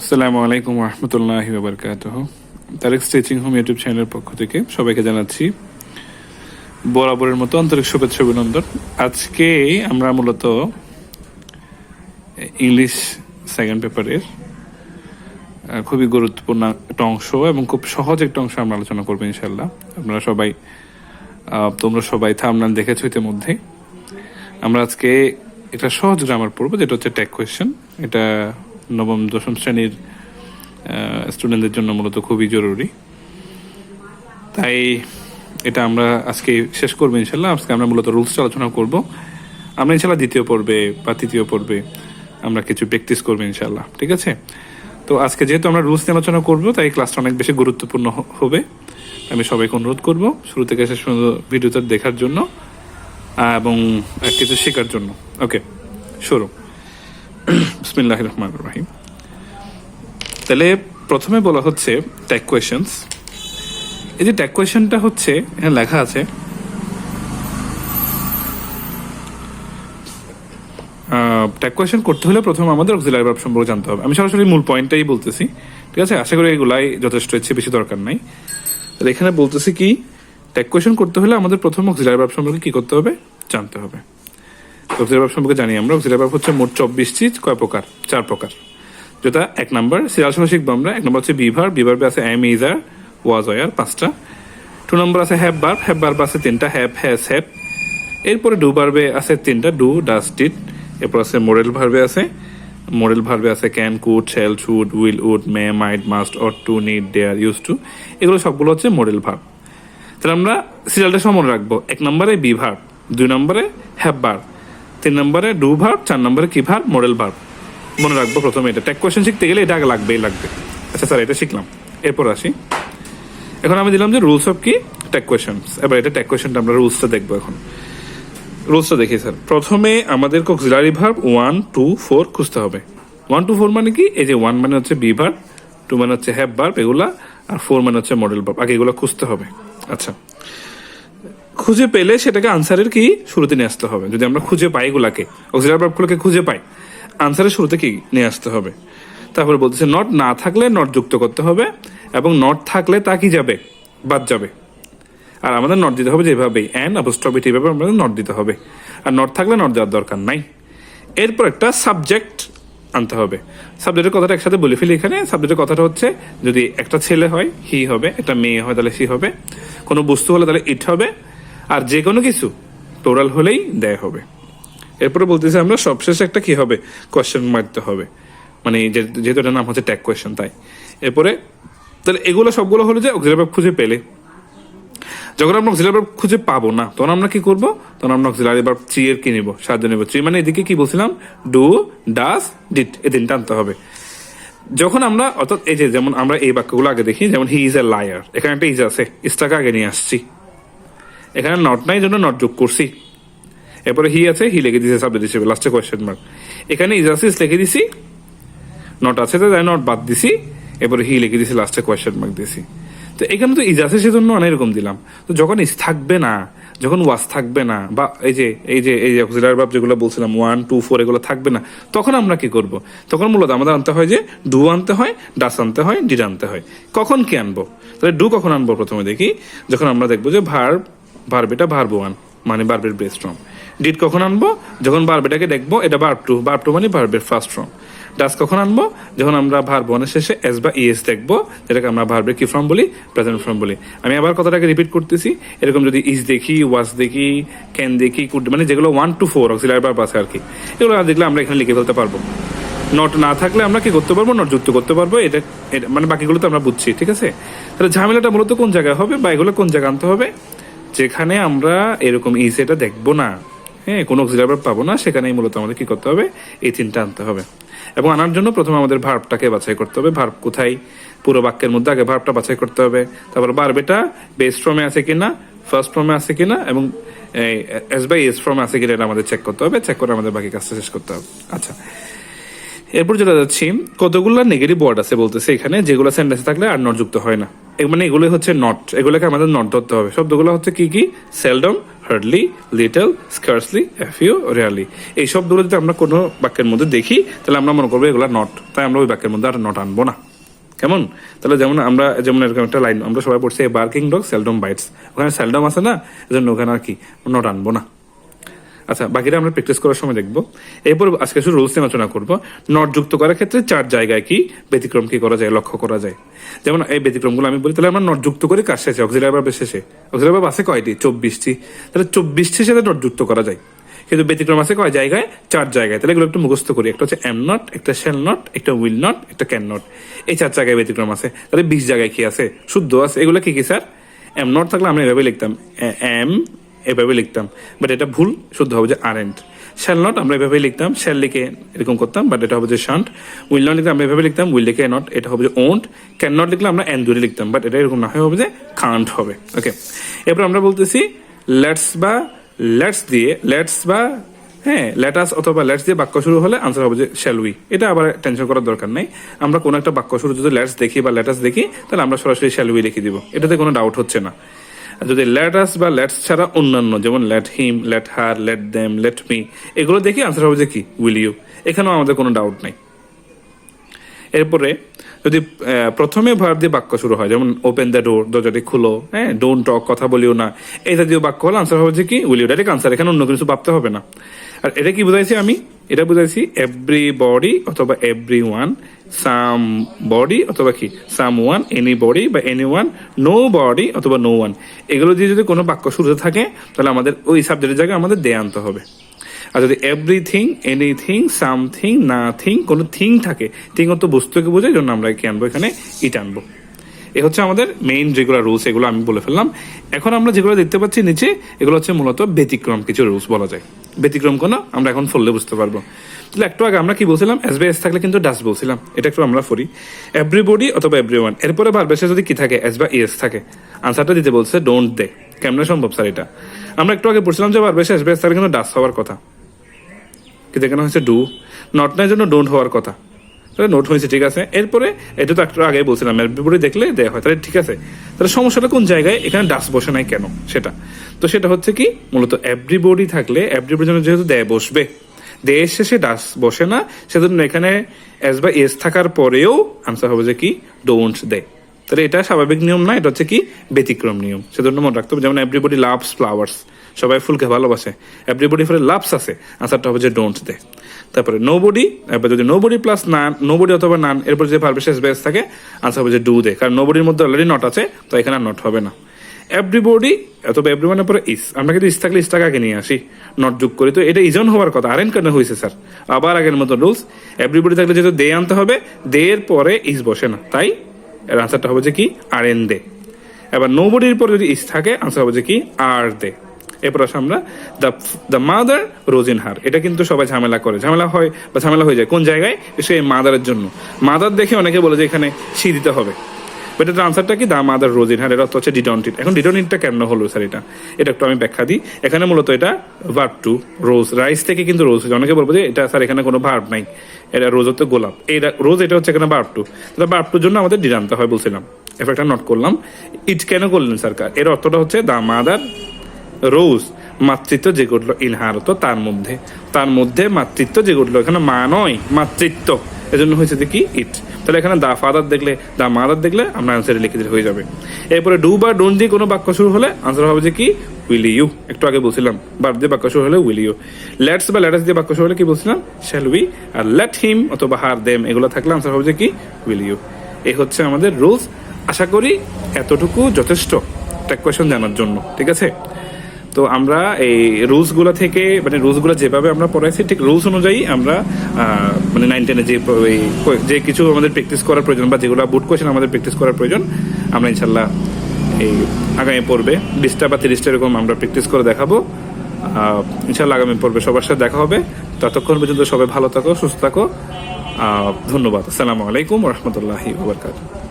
আসসালামু আলাইকুম রহমতুল্লাহি ওয়া বারাকাতুহু। তারেক স্টিচিং হোম ইউটিউব চ্যানেলের পক্ষ থেকে সবাইকে জানাচ্ছি বরাবরের মতো আন্তরিক শুভেচ্ছা অভিনন্দন। আজকে আমরা মূলত ইংলিশ সেকেন্ড পেপারের খুবই গুরুত্বপূর্ণ একটা অংশ এবং খুব সহজ একটা অংশ আমরা আলোচনা করবো ইনশাল্লাহ। তোমরা সবাই থাম্বনেল দেখেছো ইতিমধ্যে। আমরা আজকে একটা সহজ গ্রামার পড়বো, যেটা হচ্ছে ট্যাগ কোয়েশ্চেন। এটা নবম দশম শ্রেণীর স্টুডেন্টদের জন্য মূলত খুবই জরুরি, তাই এটা আমরা আজকে শেষ করবো ইনশাল্লাহ। আজকে আমরা মূলত রুলসটা আলোচনা করব। আমরা ইনশাল্লাহ দ্বিতীয় পর্বে বা তৃতীয় পর্বে আমরা কিছু প্র্যাকটিস করবো ইনশাল্লাহ, ঠিক আছে? তো আজকে যেহেতু আমরা রুলস নিয়ে আলোচনা করবো, তাই ক্লাসটা অনেক বেশি গুরুত্বপূর্ণ হবে। আমি সবাইকে অনুরোধ করব শুরু থেকে শেষ পর্যন্ত ভিডিওটা দেখার জন্য এবং কিছু শেখার জন্য। ওকে, শুরু। বিসমিল্লাহির রহমানির রহিম। তাহলে প্রথমে বলা হচ্ছে ট্যাগ কোয়েশ্চেন্স। এই যে ট্যাগ কোয়েশ্চেনটা হচ্ছে এখানে লেখা আছে ট্যাগ কোয়েশ্চেন করতে হলে প্রথমে আমাদের অক্সিলারি ভার্ব সম্পর্কে জানতে হবে। আমি সরাসরি মূল পয়েন্টটাই বলতেছি, ঠিক আছে? আশা করি এগুলাই যথেষ্ট, হচ্ছে বেশি দরকার নাই। তাহলে এখানে বলতেছি কি, ট্যাগ কোয়েশ্চেন করতে হলে আমাদের প্রথম অক্সিলারি ভার্ব সম্পর্কে কি করতে হবে, জানতে হবে। অক্সিলারি ভার্ব সম্পর্কে জানি আমরা। অক্সিলারি ভার্ব হচ্ছে মোট 24টি, কয় প্রকার? 4 প্রকার। যেটা 1 নম্বর সিরিয়াল সহ শিখবো আমরা। 1 নম্বর হচ্ছে বি ভার্ব। বি ভার্বে আছে am, is, are, was, were, 5টা। 2 নম্বর আছে হ্যাভ ভার্ব। হ্যাভ ভার্ব আছে 3টা, হ্যাভ, হ্যাজ, হ্যাড। এরপরে ডু ভার্বে আছে 3টা, ডু, ডাজ, ডিড। এরপর আছে মোডেল ভার্বে আছে can, could, shall, should, will, would, may, might, must, ought to, need, dare, use to. এগুলো সবগুলো হচ্ছে মডেল ভার্ব। তাহলে আমরা সিরিয়ালটা সহ মনে রাখবো। 1 নম্বরে বি ভার্ব, 2 নম্বরে হ্যাভ ভার্ব, 3 নম্বরে ডু ভার্ব, 4 নম্বরে কি ভার্ব? Modal verb. মনে রাখবো প্রথমে এটা। ট্যাগ কোয়েশ্চেন শিখতে গেলে এটা আগে লাগবে। আচ্ছা স্যার, এটা শিখলাম। এরপর আসি, এখন আমি দিলাম যে রুলস অফ কি ট্যাগ কোয়েশ্চেন। এবার এটা ট্যাগ কোয়েশ্চেনটা আমরা রুলসটা দেখবো। এখন রুলসটা দেখি স্যার। প্রথমে আমাদের অক্সিলারি ভার্ব 1, 2, 4 খুঁজতে হবে। 1, 2, 4 মানে কি? এই যে 1 মানে হচ্ছে বি ভার্ব, 2 মানে হচ্ছে হ্যাভ ভার্ব, এগুলা, আর 4 মানে হচ্ছে মডেল ভার্ব। আগে এগুলো খুঁজতে হবে। আচ্ছা, খুঁজে পেলে সেটাকে আনসারের কি শুরুতে নিয়ে আসতে হবে। যদি আমরা খুঁজে পাই এগুলাকে, অক্সিলারি ভার্বগুলোকে খুঁজে পাই, আনসারের শুরুতে কি নিয়ে আসতে হবে। তারপরে বলতেছে নট না থাকলে নট যুক্ত করতে হবে, এবং নট থাকলে তা কি যাবে? বাদ যাবে। আর আমাদের নট দিতে হবে যেভাবে অ্যান অ্যাপোস্ট্রফি এইভাবে আমাদের নট দিতে হবে। আর নট থাকলে নট দেওয়ার দরকার নাই। এরপর একটা সাবজেক্ট আনতে হবে। সাবজেক্টের কথাটা একসাথে বলে ফেলি এখানে। সাবজেক্টের কথাটা হচ্ছে, যদি একটা ছেলে হয় হি হবে, একটা মেয়ে হয় তাহলে সি হবে, কোনো বস্তু হলে তাহলে ইট হবে, আর যে কোনো কিছু টোরাল হলেই দেয় হবে। এরপরে বলতেছি আমরা সবশেষে একটা কি হবে? কোয়েশ্চেন মারতে হবে, মানে যেহেতু এটার নাম হচ্ছে ট্যাগ কোয়েশ্চেন, তাই। এরপরে তাহলে এগুলো সবগুলো হলো যে অক্সিলারি ভার্ব খুঁজে পেলে। যখন আমরা অক্সিলারি ভার্ব খুঁজে পাবো না, তখন আমরা কি করবো? তখন আমরা অক্সিলারি ভার্ব 3 এর কি নিব? সাহায্য নিব। 3 মানে এদিকে কি বলছিলাম? ডু, ডাজ, ডিড, এই 3টা আনতে হবে। যখন আমরা, অর্থাৎ এই যে যেমন আমরা এই বাক্যগুলো আগে দেখি, যেমন হি ইজ এ লায়ার, এখানে একটা ইজ আছে, ইজটাকে আগে নিয়ে আসছি। এখানে নট নাই জন্য নট যোগ করছি। এরপরে হি আছে, হি লিখে দিয়েছে সাবজেক্ট হিসেবে, লাস্টে কোয়েশ্চেন মার্ক। এখানে ইজ আছে, লিখে দিছি, নট আছে তো নট বাদ দিছি, এরপরে হি লিখে দিছি, লাস্টে কোয়েশ্চেন মার্ক দিছি। তো এখানে তো ইজ আছে সেজন্য অনেক রকম দিলাম। তো যখন ইজ থাকবে না, যখন ওয়াজ থাকবে না, বা এই যে অক্সিলারি ভার্ব যেগুলো বলছিলাম 1, 2, 4 এগুলো থাকবে না, তখন আমরা কি করব? তখন মূলত আমাদের আনতে হয় যে ডু আনতে হয়, ডাস আনতে হয়, ডিড আনতে হয়। কখন কি আনবো? তাহলে ডু কখন আনবো প্রথমে দেখি, যখন আমরা দেখবো যে ভার্ব এটা ভার্ব 1 মানে ভার্বের বেস ফর্ম। ডিড কখন আনবো? যখন ভার্ব এটাকে দেখবো এটা ভার্ব 2 মানে ভার্বের ফার্স্ট ফর্ম। ডাস কখন আনবো? যখন আমরা ভার্ব 1 এর শেষে এস বা ইএস দেখবো, যেটাকে আমরা ভার্বের কি ফর্ম বলি? প্রেজেন্ট ফর্ম বলি। আমি আবার কথাটাকে রিপিট করতেছি। এরকম যদি ইজ দেখি, ওয়াজ দেখি, ক্যান দেখি, কুড, মানে যেগুলো 1 to 4 অক্সিলারি ভার্ব আছে আর কি, এগুলো দেখলে আমরা এখানে লিখে ফেলতে পারবো। নট না থাকলে আমরা কি করতে পারবো? নট যুক্ত করতে পারবো। এটা মানে বাকিগুলো তো আমরা বুঝছি, ঠিক আছে? তাহলে ঝামেলাটা মূলত কোন জায়গায় হবে, বা এগুলো কোন জায়গায় আনতে হবে? যেখানে আমরা এরকম ইজ এটা দেখবো না, হ্যাঁ, কোনো অক্সিলারি ভার্ব পাবো না, সেখানেই মূলত আমাদের কি করতে হবে? এই 3টা আনতে হবে। এবং আনার জন্য প্রথমে আমাদের ভার্বটাকে বাছাই করতে হবে। ভার্ব কোথায়? পুরো বাক্যের মধ্যে আগে ভার্বটা বাছাই করতে হবে। তারপর ভার্ব এটা বেস ফর্মে আছে কিনা, ফার্স্ট ফর্মে আছে কিনা, এবং এস বাই এস ফর্মে আছে কিনা, এটা আমাদের চেক করতে হবে। চেক করে আমাদের বাকি কাজটা শেষ করতে হবে। আচ্ছা, এরপর যেটা যাচ্ছি, কতগুলো নেগেটিভ ওয়ার্ড আছে বলতেছে এখানে, যেগুলো সেন্টেন্সে থাকলে আর নট যুক্ত হয় না। মানে এগুলো হচ্ছে নট, এগুলোকে আমাদের নট ধরতে হবে। শব্দগুলো হচ্ছে কি কি? Seldom, hardly, little, scarcely, a few, rarely. এই শব্দগুলো যদি আমরা কোনো বাক্যের মধ্যে দেখি তাহলে আমরা মনে করবো এগুলো নট, তাই আমরা ওই বাক্যের মধ্যে আর নট আনবো না। কেমন? তাহলে যেমন এরকম একটা লাইন আমরা সবাই পড়ছি, a barking dog seldom bites, ওখানে সেলডম আছে না, এজন্য ওখানে আর কি নট আনবো না। আচ্ছা, বাকিটা আমরা প্র্যাকটিস করার সময় দেখবো। এরপর আজকে শুধু রুলস নিয়ে আলোচনা করবো। নট যুক্ত করার ক্ষেত্রে 4 জায়গায় কি ব্যতিক্রম কি করা যায়, লক্ষ্য করা যায়। যেমন এই ব্যতিক্রমগুলো আমি বলি, তাহলে আমরা নট যুক্ত করি কার শেষে? অক্সিলারি ভার্বের শেষে। অক্সিলারি ভার্ব আছে কয়টি? 24টি। তাহলে 24টির সাথে নট যুক্ত করা যায়, কিন্তু ব্যতিক্রম আছে কয় জায়গায়? 4 জায়গায়। তাহলে এগুলো একটু মুখস্থ করি। একটা হচ্ছে এম নট, একটা শ্যাল নট, একটা উইল নট, একটা ক্যান নট। এই 4 জায়গায় ব্যতিক্রম আছে। তাহলে 20 জায়গায় কি আছে? শুদ্ধ আছে। এগুলো কি কি স্যার? এম নট থাকলে আমরা এভাবে লিখতাম, এম এভাবে লিখতাম, বাট এটা ভুল, শুদ্ধ হবে যে আরেন্ট। শ্যাল নট আমরা এভাবে লিখতাম, শ্যাল লিখে এরকম করতাম, বাট এটা হবে যে শান্ট। উইল নট লিখলে আমরা এভাবে লিখতাম, উইল লিখে নট, এটা হবে যে ওন্ট। ক্যান নট লিখলে আমরা এন দূরে লিখতাম, বাট এটা এরকম না হয়, হবে যে কান্ট হবে। ওকে, এরপর আমরা বলতেছি লেটস বা লেটস দিয়ে, লেটস বা লেটাস অথবা লেটস দিয়ে বাক্য শুরু হলে আনসার হবে যে শ্যাল উই। এটা আবার টেনশন করার দরকার নেই। আমরা কোনো একটা বাক্য শুরু যদি লেটস দেখি বা লেটাস দেখি, তাহলে আমরা সরাসরি শ্যাল উই লিখে দিব, এটাতে কোনো ডাউট হচ্ছে না। যদি লেটাস বা লেটস ছাড়া অন্যান্য, যেমন let him, let her, let them, let me, এগুলো দেখি আনসার হবে যে কি? Will you. এখানেও আমাদের কোনো ডাউট নাই। এরপরে যদি প্রথমে ভার্ব দিয়ে বাক্য শুরু হয়, যেমন ওপেন দ্য ডোর, দরজাটি খুলো, ডোন্ট টক, কথা বলিও না, এই জাতীয় বাক্য হলে আনসার হবে যে কি? Will you. ডাইরেক্ট আনসার, এখানে অন্য কিছু ভাবতে হবে না। আর এটা কি বুঝাইছি আমি? এটা বুঝাইছি এভরিবডি অথবা এভরি ওয়ান, সাম বডি অথবা কি সাম ওয়ান, এনি বডি বা এনি ওয়ান, নো বডি অথবা নো ওয়ান। এগুলো দিয়ে যদি কোনো বাক্য শুরুতে থাকে তাহলে আমাদের ওই সাবজেক্টের জায়গায় আমাদের দে আনতে হবে। আর যদি এভরিথিং, এনিথিং, সামথিং, নাথিং, কোনো থিং থাকে, থিং অত বস্তুকে বোঝায়, জন্য আমরা কি আনবো? এখানে ইট আনবো। এ হচ্ছে আমাদের মেইন যেগুলো রুলস, এগুলো আমি বলে ফেললাম। এখন আমরা যেগুলো দেখতে পাচ্ছি নিচে, এগুলো হচ্ছে মূলত ব্যতিক্রম কিছু রুলস বলা যায়। ব্যতিক্রম কোনো আমরা এখন ফললে বুঝতে পারবো। তাহলে একটু আগে আমরা কি বলছিলাম? এস বা এস থাকলে কিন্তু ডাস বলছিলাম, এটা একটু আমরা পড়ি। এভরিবডি অথবা এভরিওয়ান, এরপরে ভার্ব শেষে যদি কি থাকে? এস বা এস থাকে, আনসারটা দিতে বলছে ডোন্ট দে। কেমন সম্ভব স্যার এটা? আমরা একটু আগে পড়ছিলাম যে ভার্ব শেষে এস বা এস থাকলে কিন্তু ডাস হওয়ার কথা, কিন্তু এখানে হচ্ছে ডু। নট নাই জন্য ডোন্ট হওয়ার কথা, তাহলে নোট হয়েছে, ঠিক আছে। এরপরে এটা তো একটু আগে বলছিলাম এভরিবডি দেখলে দেয়া হয়, তাহলে ঠিক আছে। তাহলে সমস্যাটা কোন জায়গায়? এখানে ডাস বসে নাই কেন সেটা? তো সেটা হচ্ছে কি, মূলত এভরিবডি থাকলে এভরিবডির জন্য যেহেতু দেয় বসবে, দেয়ের শেষে ডাস বসে না, সেজন্য এখানে এস বা এস থাকার পরেও আনসার হবে যে কি? Don't they. তাহলে এটা স্বাভাবিক নিয়ম না, এটা হচ্ছে কি? ব্যতিক্রম নিয়ম। সেজন্য মনে রাখতে হবে, যেমন এভরিবডি লাভস ফ্লাওয়ার্স, সবাই ফুলকে ভালোবাসে, এভরিবডি ফলে লাভস আছে, আনসারটা হবে যে ডোন্ট দে। তারপরে নোবডি, এরপর যদি নোবডি প্লাস নান, নোবডি অথবা নান, এরপর যে ভার্বের শেষ বেস থাকে আনসার হবে যে ডু দে, কারণ নোবডির মধ্যে অলরেডি নট আছে, তো এখানে নট হবে না। এভরিবডি অথবা এভরিওয়ানের পরে ইস, আমরা কিন্তু ইস থাকলে ইসটাকে আগে নিয়ে আসি, নট যোগ করি, তো এটা ইজন হওয়ার কথা, আরেন কেন হয়েছে স্যার? আবার আগের মতো রুলস, এভরিবডি থাকলে যেহেতু দে আনতে হবে, দে এর পরে ইস বসে না, তাই এর আনসারটা হবে যে কি? আর এন দে। এবার নোবডির পরে যদি ইস থাকে আনসার হবে যে কি? আর দে। এরপর আসে আমরা the mother rose in her. এটা কিন্তু সবাই ঝামেলা করে, ঝামেলা হয় বা ঝামেলা হয়ে যায় কোন জায়গায়? সেই মাদারের জন্য। মাদার দেখে অনেকে বলে যে এখানে সি দিতে হবে, বাট এটার আনসারটা কি? The mother rose in her. এর অর্থ হচ্ছে ডিডন্ট ইট। এখন ডিডন্ট ইটটা কেন হলো স্যার? এটা একটু আমি ব্যাখ্যা দিই। এখানে মূলত এটা ভার্ব টু, রোজ, রাইস থেকে কিন্তু রোজ হয়েছে। অনেকে বলবো যে এটা স্যার এখানে কোনো ভার্ব নাই, এটা রোজ হচ্ছে গোলাপ, এটা রোজ, এটা হচ্ছে এখানে ভার্ব টু। তাহলে ভার্ব টুর জন্য আমাদের ডিড আনতে হয় বলছিলাম, এরপর একটা নোট করলাম। ইট কেন করলেন স্যার? এর অর্থটা হচ্ছে দ্য মাদার রোজ, মাতৃত্ব যে ঘটলো, ইনহারত তার মধ্যে মাতৃত্ব যে ঘটলো, এখানে মা নয়, মাতৃত্ব, এজন্য হয়েছে যে কি? ইট। তাহলে এখানে দা ফাদার দেখলে, দা মাদার দেখলে আমরা আনসারে লিখে দিলে হয়ে যাবে। এরপরে ডু বা ডোন্ট দিয়ে কোনো বাক্য শুরু হলে আনসার হবে যে কি? Will you. একটু আগে বলছিলাম ভার্ব দিয়ে বাক্য শুরু হলে উইল ইউ। লেটস বা লেটাস দিয়ে বাক্য শুরু হলে কি বলছিলাম? Shall we. আর লেট হিম অথবা হার দেম, এগুলো থাকলে আনসার হবে যে কি? Will you. এই হচ্ছে আমাদের রুলস। আশা করি এতটুকু যথেষ্ট ট্যাগ কোয়েশ্চন জানার জন্য, ঠিক আছে। তো আমরা এই রুলসগুলো থেকে, মানে রুলসগুলো যেভাবে আমরা পড়াইছি ঠিক রুলস অনুযায়ী আমরা মানে 9-10 যে কিছু আমাদের প্র্যাকটিস করার প্রয়োজন, বা যেগুলো বুট কোয়েশ্চেন আমাদের প্র্যাকটিস করার প্রয়োজন, আমরা ইনশাল্লাহ এই আগামী পর্বে 20টা বা 30টা এরকম আমরা প্র্যাকটিস করে দেখাবো। ইনশাল্লাহ আগামী পর্বে সবার সাথে দেখা হবে। ততক্ষণ পর্যন্ত সবাই ভালো থাকো, সুস্থ থাকো। ধন্যবাদ। আসসালামু আলাইকুম ওয়া রাহমাতুল্লাহি ওয়া বারাকাতুহু।